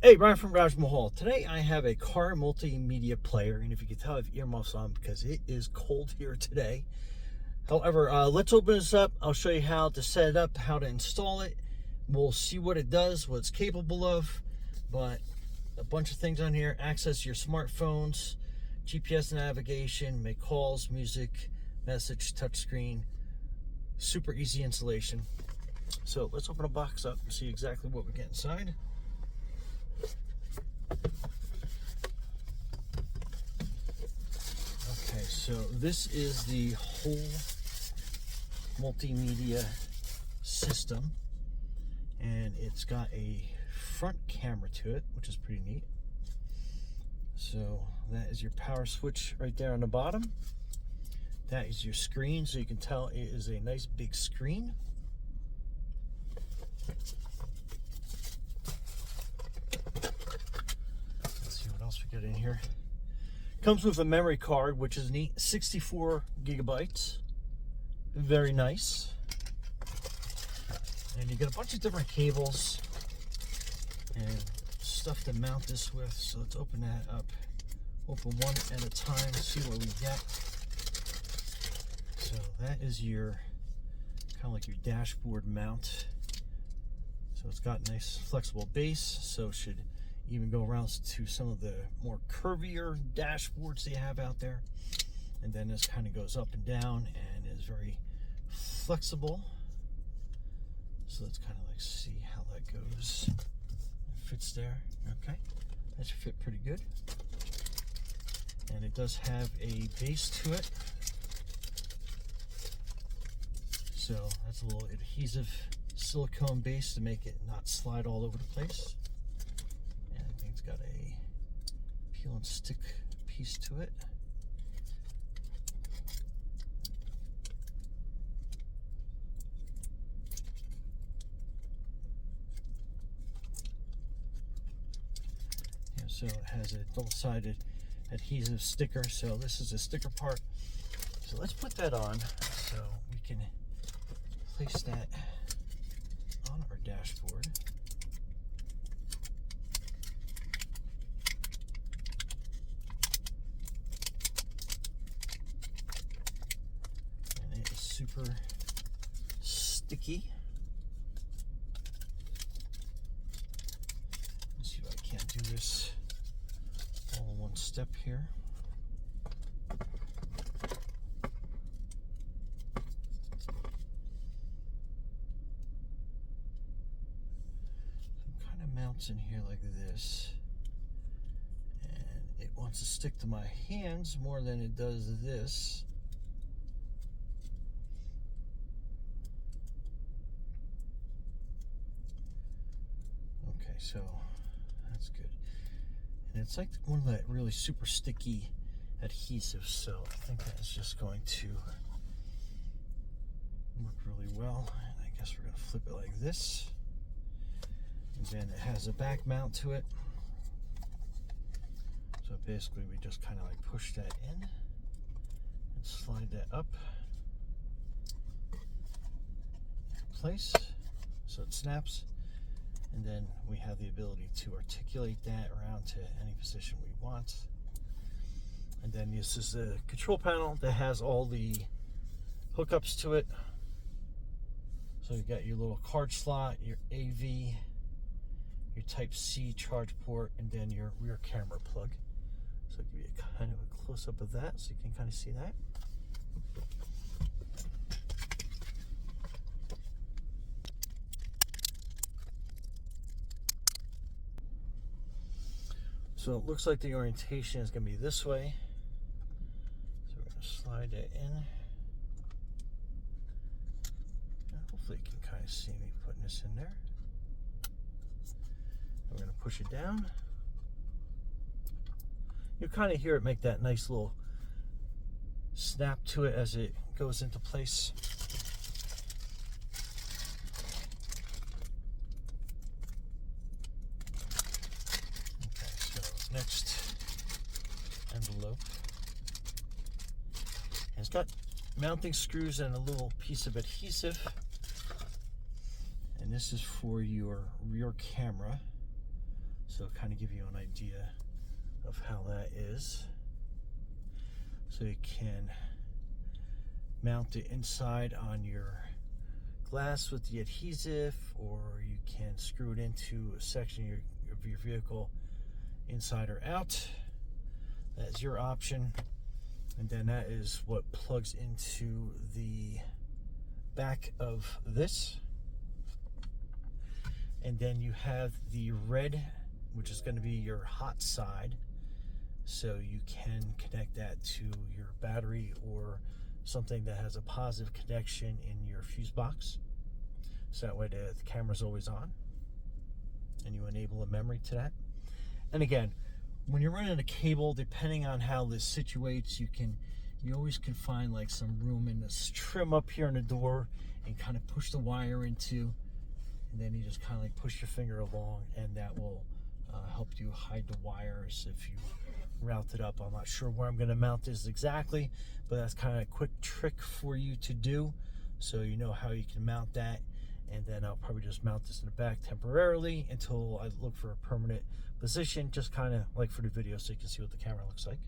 Hey, Brian from Garage Mahal. Today I have a car multimedia player, and if you can tell, I have earmuffs on because it is cold here today. However, let's open this up. I'll show you how to set it up, how to install it. We'll see what it does, what it's capable of, but a bunch of things on here. Access your smartphones, GPS navigation, make calls, music, message, touchscreen. Super easy installation. So let's open a box up and see exactly what we get inside. Okay, so this is the whole multimedia system, and it's got a front camera to it, which is pretty neat. So that is your power switch right there on the bottom. That is your screen, so you can tell it is a nice big screen. Get in here. Comes with a memory card, which is neat. 64 gigabytes. Very nice. And you get a bunch of different cables and stuff to mount this with. So let's open that up. Open one at a time, see what we get. So that is your kind of like your dashboard mount. So it's got a nice flexible base, so it should even go around to some of the more curvier dashboards they have out there. And then this kind of goes up and down and is very flexible. So let's kind of like see how that goes. It fits there. Okay, that should fit pretty good. And it does have a base to it. So that's a little adhesive silicone base to make it not slide all over the place. It's got a peel and stick piece to it. Yeah, so it has a double-sided adhesive sticker. So this is a sticker part. So let's put that on so we can place that on our dashboard. Super sticky. Let's see if I can't do this all in one step here. Some kind of mounts in here like this, and it wants to stick to my hands more than it does this. So that's good, and it's like one of that really super sticky adhesives, so I think that's just going to work really well. And I guess we're going to flip it like this, and then it has a back mount to it. So basically we just kind of like push that in and slide that up in place so it snaps. And then we have the ability to articulate that around to any position we want. And then this is the control panel that has all the hookups to it. So you got your little card slot, your AV, your Type-C charge port, and then your rear camera plug. So I'll give you a kind of a close-up of that so you can kind of see that. So it looks like the orientation is going to be this way. So we're going to slide that in. And hopefully you can kind of see me putting this in there. We're going to push it down. You'll kind of hear it make that nice little snap to it as it goes into place. Next envelope. And it's got mounting screws and a little piece of adhesive. And this is for your rear camera. So kind of give you an idea of how that is. So you can mount it inside on your glass with the adhesive, or you can screw it into a section of your vehicle inside or out. That's your option. And then that is what plugs into the back of this. And then you have the red, which is going to be your hot side. So you can connect that to your battery or something that has a positive connection in your fuse box. So that way the camera's always on. And you enable a memory to that. And again, when you're running a cable, depending on how this situates, you always can find like some room in this trim up here on the door and kind of push the wire into, and then you just kind of like push your finger along, and that will help you hide the wires if you route it up. I'm not sure where I'm going to mount this exactly, but that's kind of a quick trick for you to do, so you know how you can mount that. And then I'll probably just mount this in the back temporarily until I look for a permanent position, just kind of like for the video, so you can see what the camera looks like.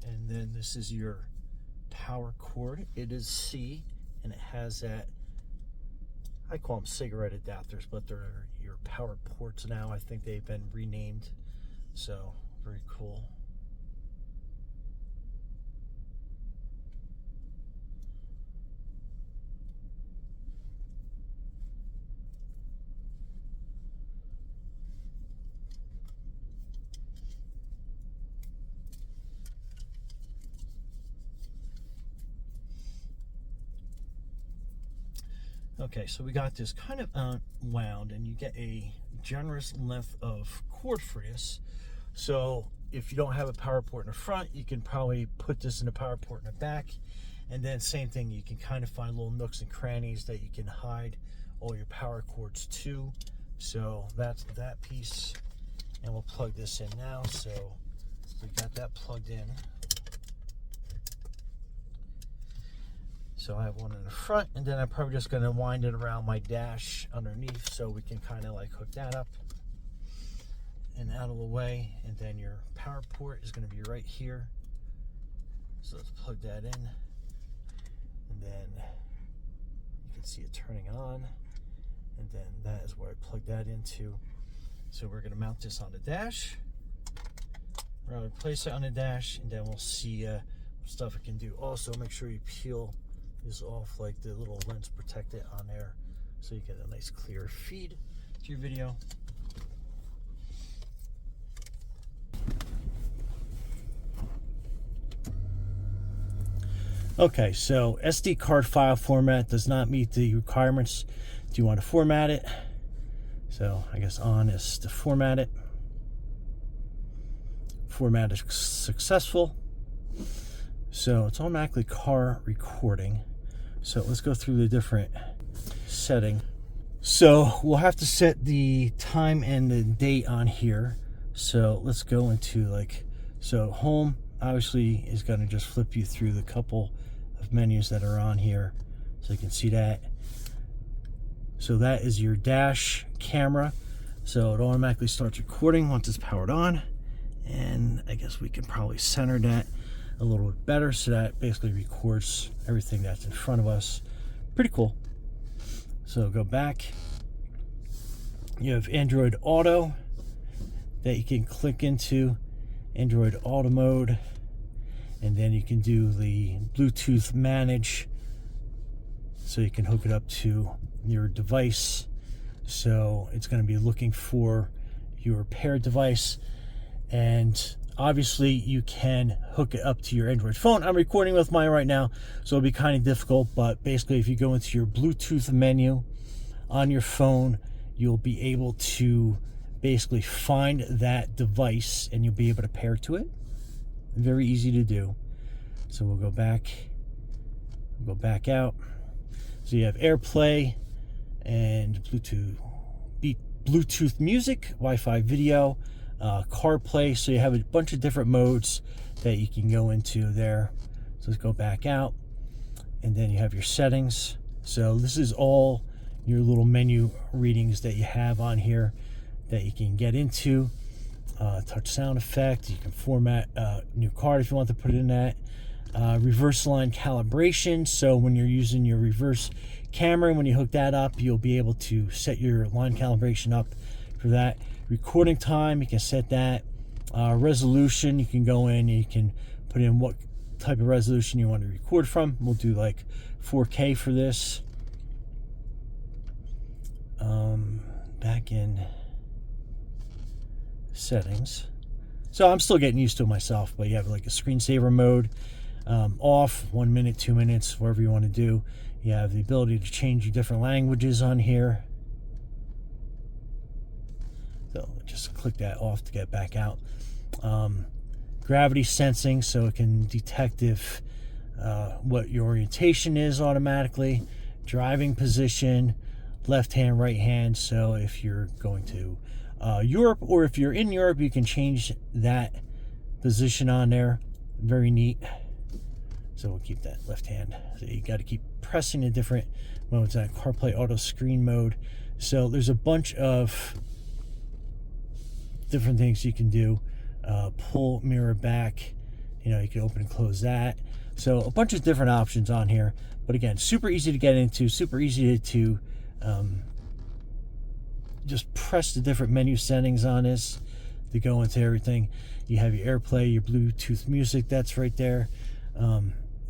And then this is your power cord. It is C, and it has that, I call them cigarette adapters, but they're your power ports now. I think they've been renamed, so very cool. Okay, so we got this kind of wound, and you get a generous length of cord for this. So if you don't have a power port in the front, you can probably put this in the power port in the back. And then same thing, you can kind of find little nooks and crannies that you can hide all your power cords to. So that's that piece, and we'll plug this in now. So we got that plugged in. So I have one in the front, and then I'm probably just going to wind it around my dash underneath, so we can kind of like hook that up and out of the way. And then your power port is going to be right here. So let's plug that in, and then you can see it turning on, and then that is where I plug that into. So we're going to mount this on the dash. We're going to place it on the dash, and then we'll see what stuff it can do. Also, make sure you peel this off, like the little lens protector on there, so you get a nice clear feed to your video. Okay, so SD card file format does not meet the requirements. Do you want to format it? So I guess on is to format it. Format is successful. So it's automatically car recording. So let's go through the different setting. So we'll have to set the time and the date on here. So let's go into like, so home obviously is going to just flip you through the couple of menus that are on here, so you can see that. So that is your dash camera. So it automatically starts recording once it's powered on. And I guess we can probably center that a little bit better, so that basically records everything that's in front of us. Pretty cool. So go back. You have Android Auto that you can click into, Android Auto mode, and then you can do the Bluetooth manage, so you can hook it up to your device. So it's going to be looking for your paired device, and obviously you can hook it up to your Android phone. I'm recording with mine right now, so it'll be kind of difficult, but basically if you go into your Bluetooth menu on your phone, you'll be able to basically find that device, and you'll be able to pair to it. Very easy to do. So we'll go back out. So you have AirPlay and Bluetooth Bluetooth music, Wi-Fi video, CarPlay. So you have a bunch of different modes that you can go into there. So let's go back out, and then you have your settings. So this is all your little menu readings that you have on here that you can get into. Touch sound effect. You can format new card if you want to put it in that. Reverse line calibration. So when you're using your reverse camera, when you hook that up, you'll be able to set your line calibration up for that. Recording time, you can set that. Resolution, you can go in and you can put in what type of resolution you want to record from. We'll do like 4K for this. Back in settings. So I'm still getting used to it myself, but you have like a screensaver mode, off, 1 minute, 2 minutes, whatever you want to do. You have the ability to change your different languages on here. So just click that off to get back out. Gravity sensing, so it can detect if what your orientation is automatically. Driving position, left hand, right hand. So if you're going to Europe, or if you're in Europe, you can change that position on there. Very neat. So we'll keep that left hand. So you got to keep pressing the different modes. That CarPlay auto screen mode. So there's a bunch of different things you can do. Pull mirror back. You know, you can open and close that. So a bunch of different options on here. But again, super easy to get into. Super easy to just press the different menu settings on this to go into everything. You have your AirPlay, your Bluetooth music, that's right there.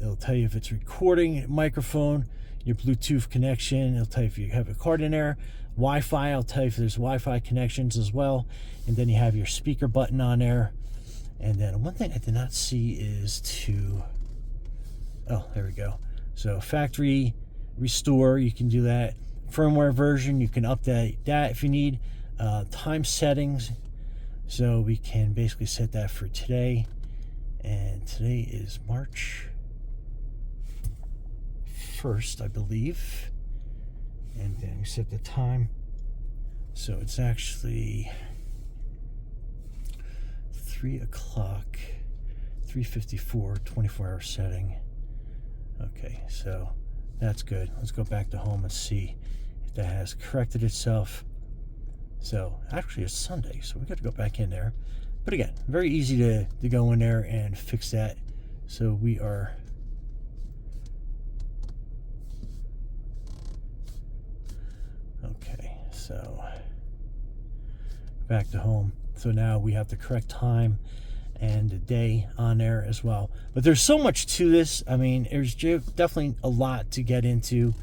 It'll tell you if it's recording, microphone, your Bluetooth connection. It'll tell you if you have a card in there. Wi-Fi, I'll tell you if there's Wi-Fi connections as well. And then you have your speaker button on there. And then one thing I did not see is to, oh, there we go. So factory restore, you can do that. Firmware version, you can update that if you need. Time settings, so we can basically set that for today. And today is March 1st, I believe. And then we set the time. So it's actually 3 o'clock, 3:54, 24-hour setting. Okay, so that's good. Let's go back to home and see if that has corrected itself. So actually it's Sunday, so we got to go back in there. But again, very easy to go in there and fix that. So we are okay, so back to home. So now we have the correct time and the day on there as well. But there's so much to this. I mean, there's definitely a lot to get into.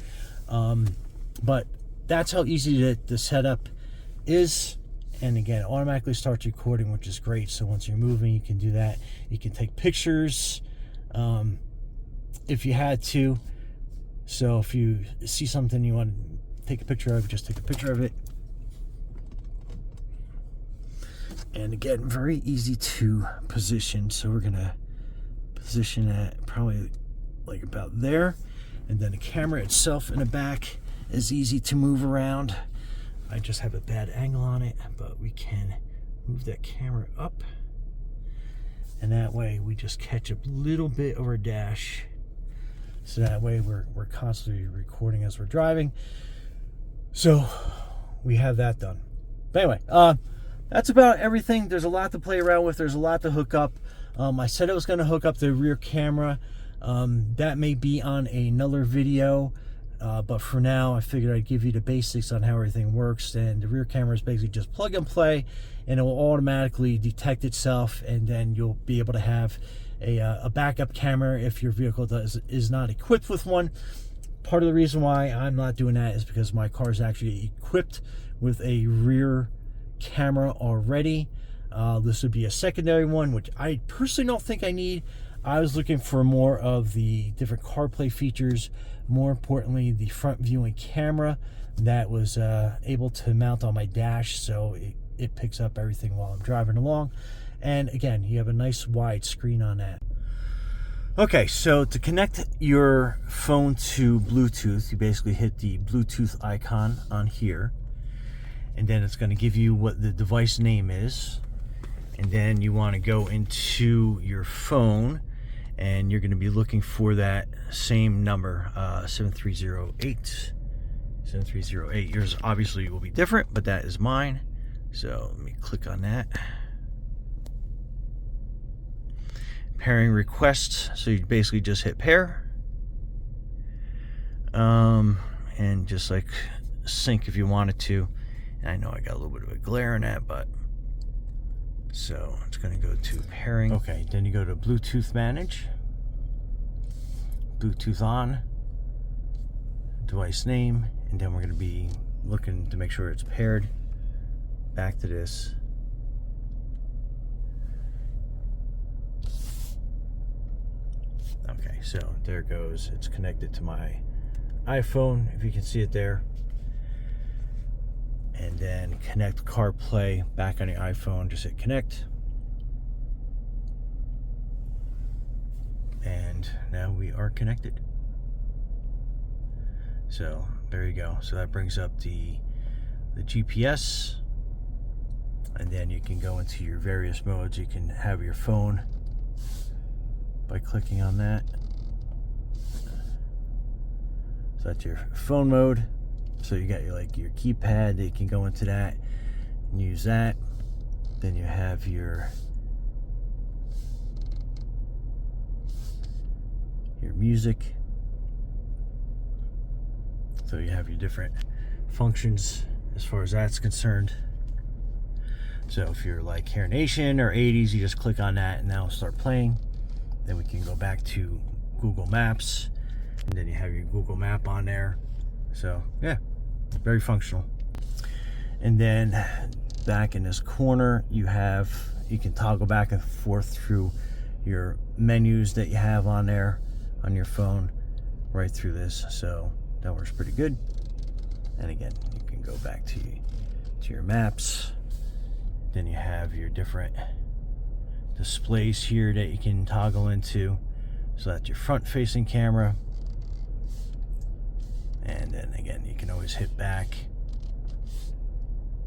But that's how easy the setup is. And again, it automatically starts recording, which is great. So once you're moving, you can do that. You can take pictures if you had to. So if you see something you want to take a picture of, just take a picture of it. And again, very easy to position. So we're gonna position it probably like about there. And then the camera itself in the back is easy to move around. I just have a bad angle on it, but we can move that camera up. And that way we just catch a little bit of our dash. So that way we're constantly recording as we're driving. So we have that done. But anyway, that's about everything. There's a lot to play around with. There's a lot to hook up. I said I was going to hook up the rear camera. That may be on another video. But for now, I figured I'd give you the basics on how everything works. And the rear camera is basically just plug and play, and it will automatically detect itself, and then you'll be able to have a backup camera if your vehicle is not equipped with one. Part of the reason why I'm not doing that is because my car is actually equipped with a rear camera already. This would be a secondary one, which I personally don't think I need. I was looking for more of the different CarPlay features, more importantly the front viewing camera that was able to mount on my dash, so it picks up everything while I'm driving along. And again, you have a nice wide screen on that. Okay, so to connect your phone to Bluetooth, you basically hit the Bluetooth icon on here, and then it's going to give you what the device name is, and then you want to go into your phone, and you're going to be looking for that same number, 7308. 7308. Yours obviously will be different, but that is mine. So let me click on that. Pairing requests. So you basically just hit pair. And just like sync if you wanted to. And I know I got a little bit of a glare on that, but so it's going to go to pairing. Okay, then you go to Bluetooth manage. Bluetooth on. Device name. And then we're going to be looking to make sure it's paired. Back to this. Okay, so there it goes. It's connected to my iPhone, if you can see it there. And then connect CarPlay back on the iPhone. Just hit connect. And now we are connected. So there you go. So that brings up the GPS. And then you can go into your various modes. You can have your phone by clicking on that. So that's your phone mode. So you got your keypad. You can go into that and use that. Then you have your music. So you have your different functions as far as that's concerned. So if you're like Hair Nation or 80s, you just click on that and that'll start playing. Then we can go back to Google Maps, and then you have your Google Map on there. So yeah, very functional. And then back in this corner, you can toggle back and forth through your menus that you have on there on your phone right through this. So that works pretty good. And again, you can go back to your maps. Then you have your different displays here that you can toggle into. So that's your front facing camera. And then again, you can always hit back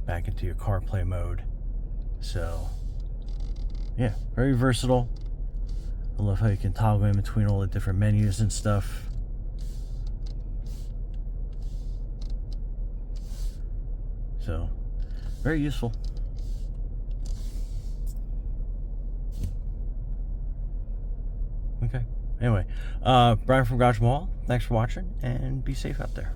into your CarPlay mode. So yeah, very versatile. I love how you can toggle in between all the different menus and stuff. So very useful. Okay. Anyway, Brian from Garage Mall. Thanks for watching, and be safe out there.